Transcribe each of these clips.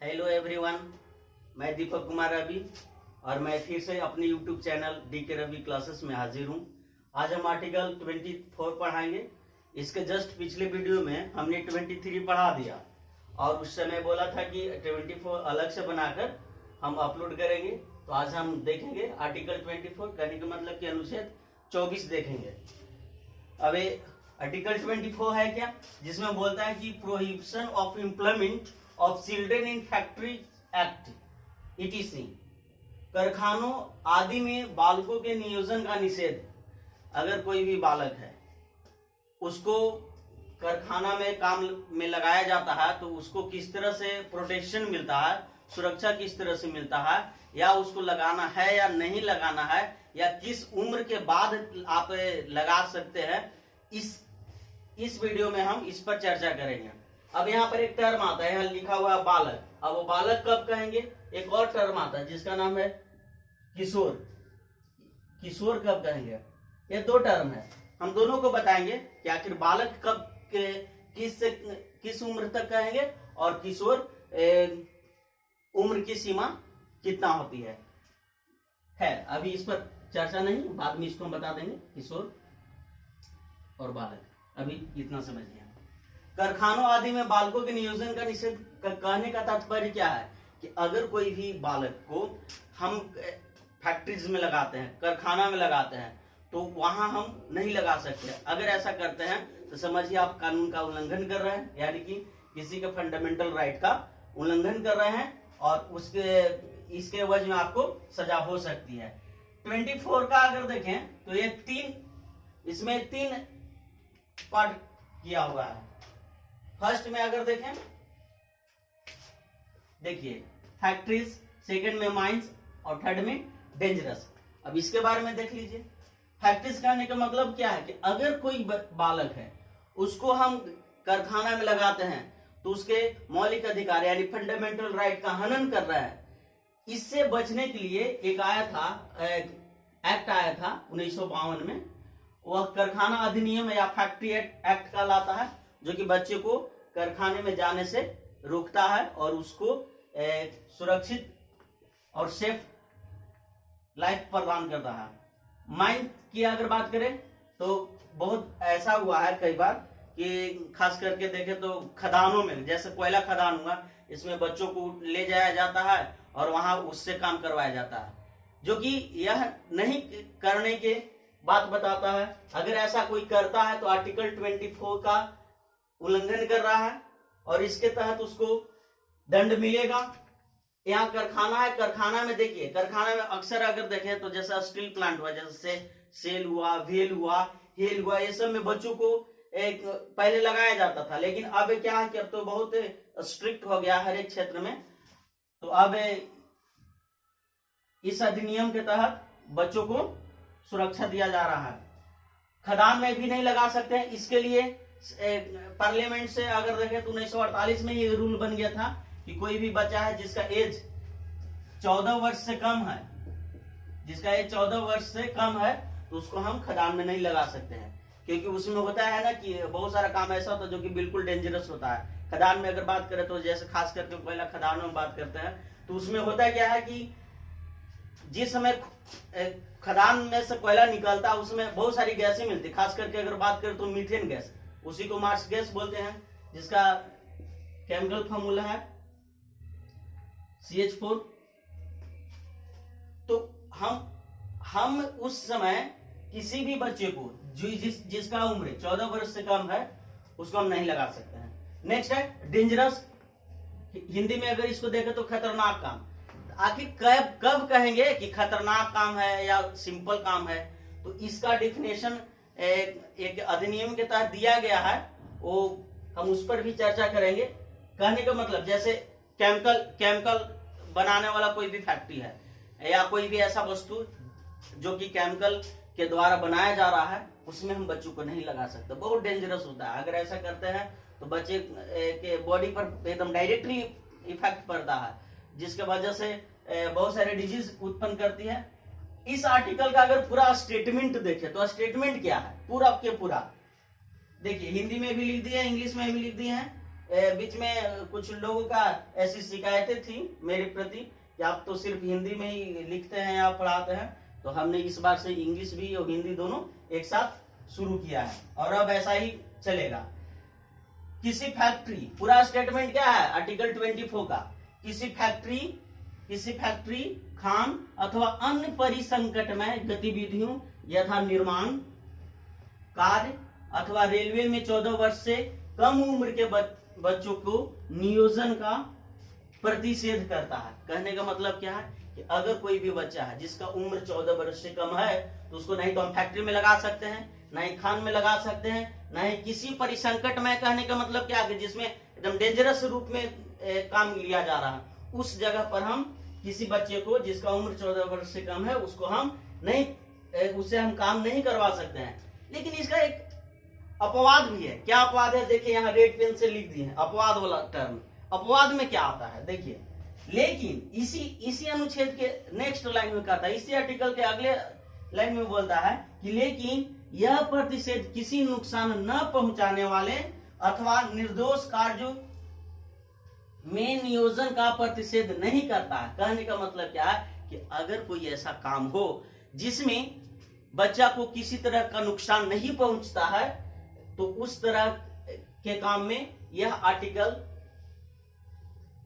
Hello everyone, मैं दीपक कुमार रवि और मैं फिर से अपने YouTube channel D K Ravi classes में हाजिर हूँ। आज हम आर्टिकल 24 पढ़ाएंगे। इसके जस्ट पिछले वीडियो में हमने 23 पढ़ा दिया और उस समय बोला था कि 24 अलग से बनाकर हम अपलोड करेंगे। तो आज हम देखेंगे आर्टिकल 24, कहने का मतलब कि अनुच्छेद 24 देखेंगे। अब आर्टिकल 24 है क्या, जिसमें बोलता है कि prohibition of employment of children in factory act ETC, कारखानों आदि में बालकों के नियोजन का निषेध। अगर कोई भी बालक है उसको कारखाना में काम में लगाया जाता है तो उसको किस तरह से प्रोटेक्शन मिलता है, सुरक्षा किस तरह से मिलता है, या उसको लगाना है या नहीं लगाना है, या किस उम्र के बाद आप लगा सकते हैं, इस वीडियो में हम इस पर चर्चा करेंगे। अब यहाँ पर एक टर्म आता है, यहाँ लिखा हुआ है बालक। अब वो बालक कब कहेंगे? एक और टर्म आता है जिसका नाम है किशोर। किशोर कब कहेंगे? ये दो टर्म है, हम दोनों को बताएंगे कि आखिर बालक कब किस उम्र तक कहेंगे और किशोर उम्र की सीमा कितना होती है। अभी इस पर चर्चा नहीं, बाद में इसको हम बता देंगे किशोर और बालक। अभी इतना समझिए। कारखानों आदि में बालकों के नियोजन का निषेध कहने का तात्पर्य क्या है कि अगर कोई भी बालक को हम फैक्ट्रीज में लगाते हैं, कारखाना में लगाते हैं, तो वहां हम नहीं लगा सकते। अगर ऐसा करते हैं तो समझिए आप कानून का उल्लंघन कर रहे हैं, यानी कि किसी के फंडामेंटल राइट का उल्लंघन कर रहे हैं और इसके वजह में आपको सजा हो सकती है। 24 का अगर देखें तो ये इसमें तीन पार्ट किया हुआ है। फर्स्ट में अगर देखें, देखिए फैक्ट्रीज, सेकंड में माइंस और थर्ड में डेंजरस। अब इसके बारे में देख लीजिए। फैक्ट्रीज कहने का मतलब क्या है कि अगर कोई बालक है उसको हम कारखाना में लगाते हैं तो उसके मौलिक अधिकार यानी फंडामेंटल राइट का हनन कर रहा है। इससे बचने के लिए एक एक्ट आया था 1952 में, वह कारखाना अधिनियम या फैक्ट्री एक्ट कहलाता है, जो कि बच्चे को कारखाने में जाने से रोकता है और उसको सुरक्षित और सेफ लाइफ प्रदान करता है। माइन की अगर बात करें तो बहुत ऐसा हुआ है कई बार कि खास करके देखें तो खदानों में, जैसे कोयला खदान हुआ, इसमें बच्चों को ले जाया जाता है और वहां उससे काम करवाया जाता है, जो कि यह नहीं करने के बात बताता है। अगर ऐसा कोई करता है तो आर्टिकल 24 का उल्लंघन कर रहा है और इसके तहत उसको दंड मिलेगा। यहाँ कारखाना है, कारखाना में देखिए, कारखाना में अक्सर अगर देखें तो जैसा स्टील प्लांट हुआ, जैसे सेल हुआ, वेल हुआ, हेल हुआ, ये सब में बच्चों को एक पहले लगाया जाता था, लेकिन अब क्या है कि अब तो बहुत स्ट्रिक्ट हो गया हर एक क्षेत्र में। तो अब इस अधिनियम के तहत बच्चों को सुरक्षा दिया जा रहा है। खदान में भी नहीं लगा सकते हैं, इसके लिए पार्लियामेंट से अगर देखें तो 1948 में ये रूल बन गया था कि कोई भी बच्चा है जिसका एज 14 वर्ष से कम है, जिसका एज 14 वर्ष से कम है, तो उसको हम खदान में नहीं लगा सकते हैं, क्योंकि उसमें होता है ना कि बहुत सारा काम ऐसा होता है जो कि बिल्कुल डेंजरस होता है। खदान में अगर बात करें तो जैसे खास करके पहला खदानों में बात करते हैं तो उसमें होता क्या है कि जिस समय खदान में से कोयला निकलता है उसमें बहुत सारी गैसें मिलती, खास करके अगर बात करें तो मीथेन गैस, उसी को मार्स गैस बोलते हैं, जिसका केमिकल फॉर्मूला है CH4। तो हम उस समय किसी भी बच्चे को जिसका उम्र 14 वर्ष से कम है उसको हम नहीं लगा सकते हैं। नेक्स्ट है डेंजरस। हिंदी में अगर इसको देखें तो खतरनाक काम। आखिर कब कहेंगे कि खतरनाक काम है या सिंपल काम है, तो इसका डिफिनेशन एक अधिनियम के तहत दिया गया है, वो हम उस पर भी चर्चा करेंगे। कहने का मतलब जैसे केमिकल बनाने वाला कोई भी फैक्ट्री है या कोई भी ऐसा वस्तु जो कि केमिकल के द्वारा बनाया जा रहा है, उसमें हम बच्चों को नहीं लगा सकते, बहुत डेंजरस होता है। अगर ऐसा करते हैं तो बच्चे के बॉडी पर एकदम डायरेक्टली इफेक्ट पड़ता है, जिसके वजह से बहुत सारे डिजीज उत्पन्न करती है। इस आर्टिकल का अगर पूरा स्टेटमेंट देखें तो स्टेटमेंट क्या है पूरा के पूरा, देखिए हिंदी में भी लिख दिए, इंग्लिश में भी लिख दिए हैं, बीच में कुछ लोगों का ऐसी शिकायतें थी मेरे प्रति कि आप तो सिर्फ हिंदी में ही लिखते हैं या पढ़ाते हैं, तो हमने इस बार से इंग्लिश भी और हिंदी दोनों एक साथ शुरू किया है और अब ऐसा ही चलेगा। किसी फैक्ट्री, पूरा स्टेटमेंट क्या है आर्टिकल 24 का, किसी फैक्ट्री खान अथवा अन्य परिसंकटमय गतिविधियों यथा निर्माण कार्य अथवा रेलवे में 14 वर्ष से कम उम्र के बच्चों को नियोजन का प्रतिषेध करता है। कहने का मतलब क्या है कि अगर कोई भी बच्चा है जिसका उम्र 14 वर्ष से कम है तो उसको नहीं तो हम फैक्ट्री में लगा सकते हैं, ना ही खान में लगा सकते हैं, ना ही किसी परिसंकट में। कहने का मतलब क्या है, जिसमें एकदम डेंजरस रूप में काम लिया जा रहा है, उस जगह पर हम किसी बच्चे को जिसका उम्र 14 वर्ष से कम है उसको हम नहीं, उससे हम काम नहीं करवा सकते हैं। लेकिन इसका एक अपवाद भी है। क्या अपवाद है? देखिए यहाँ रेड पेन से लिख दिए हैं अपवाद वाला टर्म। अपवाद में क्या आता है देखिए, लेकिन इसी अनुच्छेद के नेक्स्ट लाइन में कहता है, इसी आर्टिकल के अगले लाइन में बोलता है कि लेकिन यह प्रतिषेध किसी नुकसान न पहुंचाने वाले अथवा निर्दोष कार्यों में नियोजन का प्रतिषेध नहीं करता है। कहने का मतलब क्या है कि अगर कोई ऐसा काम हो जिसमें बच्चा को किसी तरह का नुकसान नहीं पहुंचता है तो उस तरह के काम में यह आर्टिकल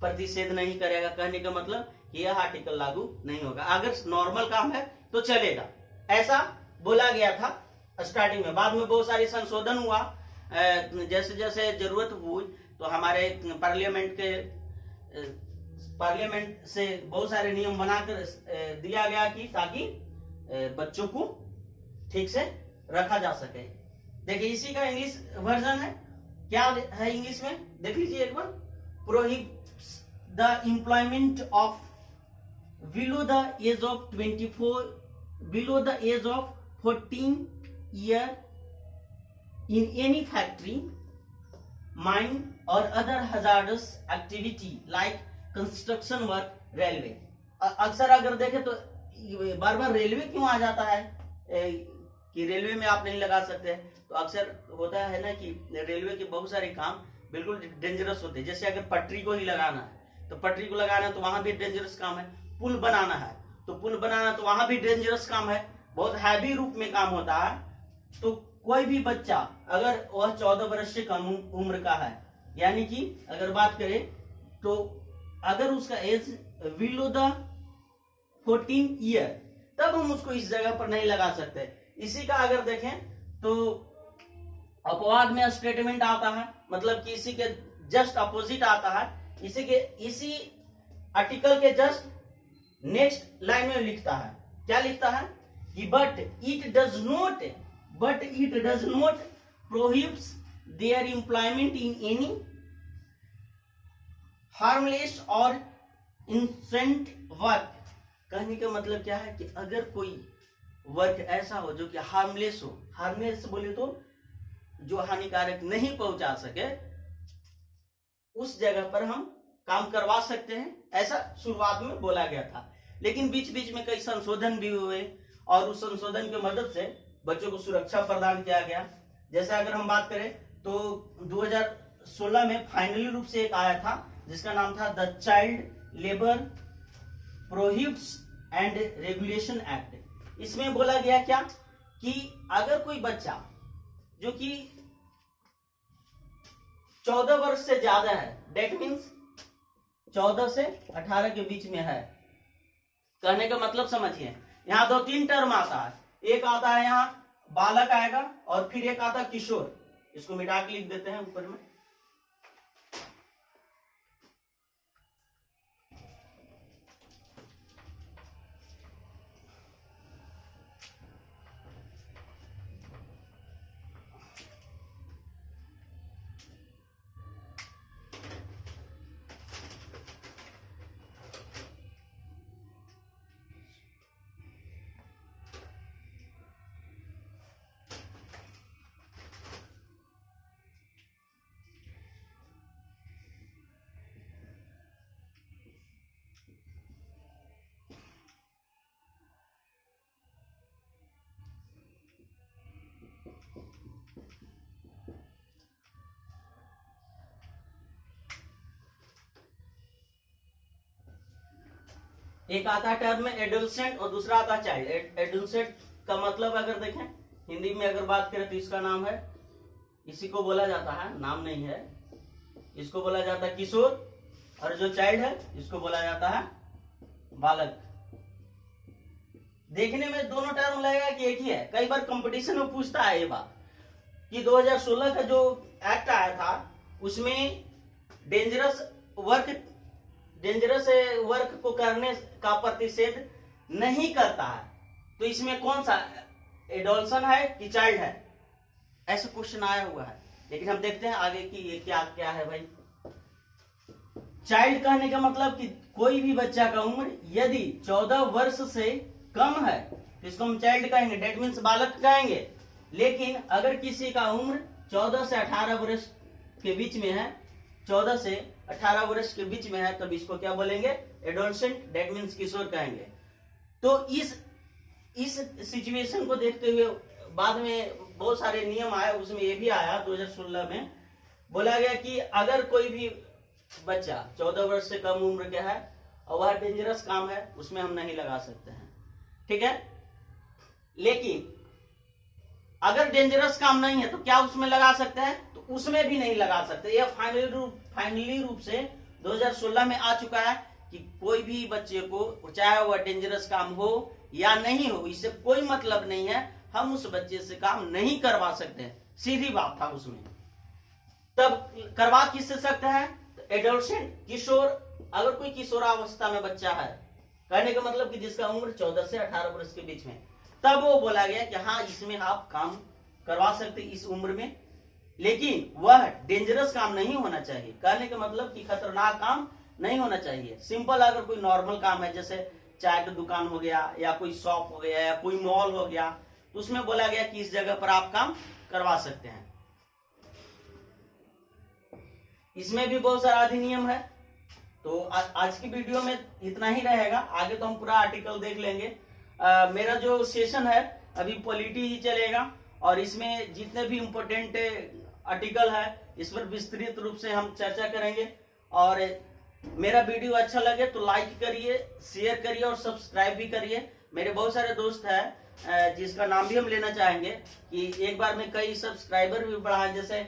प्रतिषेध नहीं करेगा। कहने का मतलब कि यह आर्टिकल लागू नहीं होगा। अगर नॉर्मल काम है तो चलेगा, ऐसा बोला गया था स्टार्टिंग में। बाद में बहुत सारी संशोधन हुआ, जैसे जैसे जरूरत हुई तो हमारे पार्लियामेंट से बहुत सारे नियम बनाकर दिया गया कि ताकि बच्चों को ठीक से रखा जा सके। देखिए इसी का इंग्लिश वर्जन है, क्या है इंग्लिश में देख लीजिए एक बार। Prohibits the employment of below the age of 14 year in any factory, mine or other hazardous activity like construction work, railway। अक्सर अगर देखें तो बार बार रेलवे क्यों आ जाता है कि रेलवे में आप नहीं लगा सकते। तो अक्सर होता है ना कि रेलवे के बहुत सारे काम बिल्कुल डेंजरस होते हैं। जैसे अगर पटरी को ही लगाना है तो पटरी को लगाना है तो वहां भी डेंजरस काम है। पुल बनाना है तो पुल बनाना तो वहां भी डेंजरस काम है, बहुत हैवी रूप में काम होता है। तो कोई भी बच्चा अगर वह 14 वर्ष से कम उम्र का है, यानी कि अगर बात करें तो अगर उसका एज बिलो द 14 ईयर, तब हम उसको इस जगह पर नहीं लगा सकते। इसी का अगर देखें तो अपवाद में स्टेटमेंट आता है, मतलब कि इसी के जस्ट अपोजिट आता है। इसी आर्टिकल के जस्ट नेक्स्ट लाइन में लिखता है, क्या लिखता है कि but it does not prohibits their employment in any harmless or innocent work। कहने का मतलब क्या है कि अगर कोई वर्क ऐसा हो जो कि हार्मलेस हो, हार्मलेस बोले तो जो हानिकारक नहीं पहुंचा सके, उस जगह पर हम काम करवा सकते हैं, ऐसा शुरुआत में बोला गया था। लेकिन बीच बीच में कई संशोधन भी हुए और उस संशोधन की मदद से बच्चों को सुरक्षा प्रदान किया गया। जैसे अगर हम बात करें तो 2016 में फाइनली रूप से एक आया था जिसका नाम था the child labour prohibits and regulation act. इसमें बोला गया क्या कि अगर कोई बच्चा जो कि 14 वर्ष से ज्यादा है, डेट मीन्स 14 से 18 के बीच में है, कहने का मतलब समझिए यहाँ 2-3 टर्म आता है। एक आता है यहाँ बालक आएगा और फिर एक आता है किशोर। इसको मिटा के लिख देते हैं ऊपर में। एक आता है टर्म में एडोलसेंट और दूसरा आता है चाइल्ड। एडोलसेंट का मतलब अगर देखें हिंदी में अगर बात करें तो इसका नाम है, इसी को बोला जाता है, नाम नहीं है, इसको बोला जाता है किशोर, और जो चाइल्ड है इसको बोला जाता है बालक। देखने में दोनों टर्म लगेगा कि एक ही है। कई बार कंपटीशन में पूछता है ये बात कि 2016 का जो एक्ट आया था उसमें डेंजरस वर्क को करने का प्रतिषेध नहीं करता है, तो इसमें कौन सा एडोल्सन है कि चाइल्ड है, ऐसा क्वेश्चन आया हुआ है। लेकिन हम देखते हैं आगे कि ये क्या क्या है भाई। चाइल्ड कहने का मतलब कि कोई भी बच्चा का उम्र यदि 14 वर्ष से कम है तो इसको हम चाइल्ड कहेंगे, डेट मीन्स बालक कहेंगे। लेकिन अगर किसी का उम्र 14 से 18 वर्ष के बीच में है, 14 से 18 वर्ष के बीच में है, तब इसको क्या बोलेंगे, एडोलसेंट, डेट मीन्स किशोर कहेंगे। तो इस सिचुएशन को देखते हुए बाद में बहुत सारे नियम आए, उसमें ये भी आया 2016 में बोला गया कि अगर कोई भी बच्चा 14 वर्ष से कम उम्र का है और वह डेंजरस काम है उसमें हम नहीं लगा सकते हैं, ठीक है। लेकिन अगर डेंजरस काम नहीं है तो क्या उसमें लगा सकते हैं, तो उसमें भी नहीं लगा सकते। यह फाइनली रूप से 2016 में आ चुका है कि कोई भी बच्चे को चाहे वह डेंजरस काम हो या नहीं हो, इससे कोई मतलब नहीं है, हम उस बच्चे से काम नहीं करवा सकते। सीधी बात था उसमें। तब करवा किससे सकते हैं, तो एडोलसेंट, किशोर। अगर कोई किशोरावस्था में बच्चा है, कहने का मतलब कि जिसका उम्र 14 से 18 वर्ष के बीच में, तब वो बोला गया कि हाँ इसमें आप काम करवा सकते इस उम्र में, लेकिन वह डेंजरस काम नहीं होना चाहिए। कहने का मतलब कि खतरनाक काम नहीं होना चाहिए। सिंपल अगर कोई नॉर्मल काम है, जैसे चाय की दुकान हो गया या कोई शॉप हो गया या कोई मॉल हो गया, तो उसमें बोला गया कि इस जगह पर आप काम करवा सकते हैं। इसमें भी बहुत सारा अधिनियम है। तो आज की वीडियो में इतना ही रहेगा, आगे तो हम पूरा आर्टिकल देख लेंगे। मेरा जो सेशन है अभी पॉलिटी ही चलेगा और इसमें जितने भी इम्पोर्टेंट आर्टिकल है इस पर विस्तृत रूप से हम चर्चा करेंगे। और मेरा वीडियो अच्छा लगे तो लाइक करिए, शेयर करिए और सब्सक्राइब भी करिए। मेरे बहुत सारे दोस्त हैं जिसका नाम भी हम लेना चाहेंगे कि एक बार में कई सब्सक्राइबर भी बढ़ाए। जैसे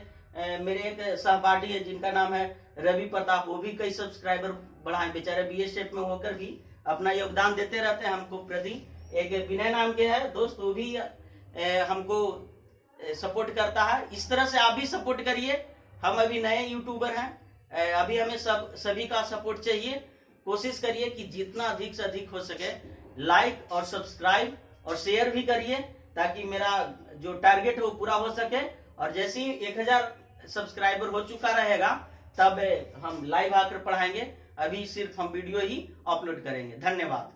मेरे एक सहपाठी है जिनका नाम है रवि प्रताप, वो भी कई सब्सक्राइबर बढ़ाए, बेचारे बीएसएफ में होकर भी अपना योगदान देते रहते हैं हमको प्रति। एक विनय नाम के है दोस्त, वो भी हमको सपोर्ट करता है। इस तरह से आप भी सपोर्ट करिए। हम अभी नए यूट्यूबर हैं, अभी हमें सभी का सपोर्ट चाहिए। कोशिश करिए कि जितना अधिक से अधिक हो सके लाइक और सब्सक्राइब और शेयर भी करिए, ताकि मेरा जो टारगेट है वो पूरा हो सके। और जैसे ही 1000 सब्सक्राइबर हो चुका रहेगा तब हम लाइव आकर पढ़ाएंगे। अभी सिर्फ हम वीडियो ही अपलोड करेंगे। धन्यवाद।